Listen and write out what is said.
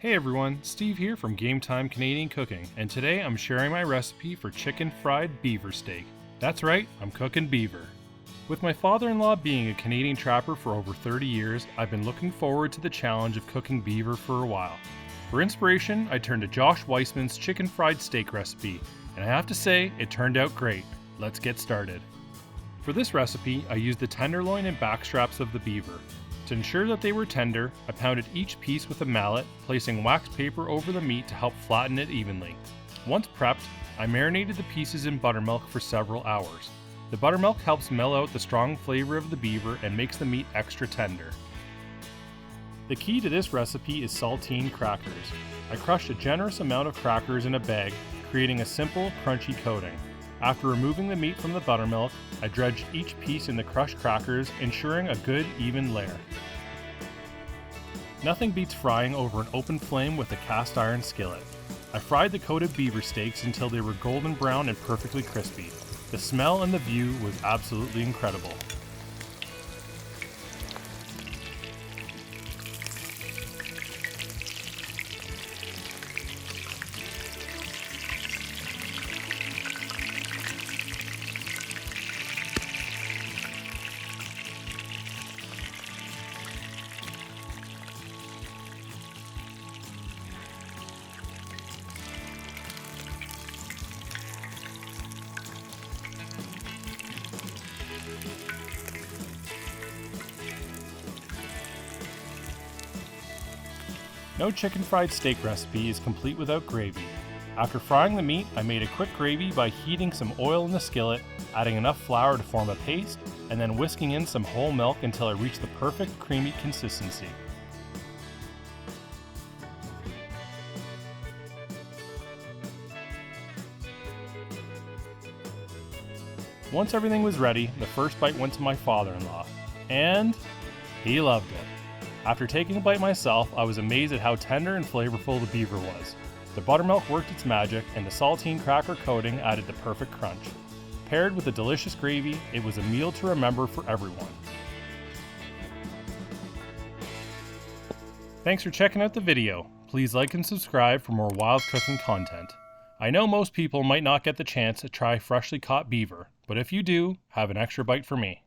Hey everyone, Steve here from Game Time Canadian Cooking, and today I'm sharing my recipe for chicken fried beaver steak. That's right, I'm cooking beaver. With my father-in-law being a Canadian trapper for over 30 years, I've been looking forward to the challenge of cooking beaver for a while. For inspiration, I turned to Josh Weissman's chicken fried steak recipe, and I have to say, it turned out great. Let's get started. For this recipe, I used the tenderloin and backstraps of the beaver. To ensure that they were tender, I pounded each piece with a mallet, placing wax paper over the meat to help flatten it evenly. Once prepped, I marinated the pieces in buttermilk for several hours. The buttermilk helps mellow out the strong flavor of the beaver and makes the meat extra tender. The key to this recipe is saltine crackers. I crushed a generous amount of crackers in a bag, creating a simple, crunchy coating. After removing the meat from the buttermilk, I dredged each piece in the crushed crackers, ensuring a good, even layer. Nothing beats frying over an open flame with a cast iron skillet. I fried the coated beaver steaks until they were golden brown and perfectly crispy. The smell and the view was absolutely incredible. No chicken fried steak recipe is complete without gravy. After frying the meat, I made a quick gravy by heating some oil in the skillet, adding enough flour to form a paste, and then whisking in some whole milk until I reached the perfect creamy consistency. Once everything was ready, the first bite went to my father-in-law, and he loved it. After taking a bite myself, I was amazed at how tender and flavorful the beaver was. The buttermilk worked its magic, and the saltine cracker coating added the perfect crunch. Paired with a delicious gravy, it was a meal to remember for everyone. Thanks for checking out the video. Please like and subscribe for more wild cooking content. I know most people might not get the chance to try freshly caught beaver, but if you do, have an extra bite for me.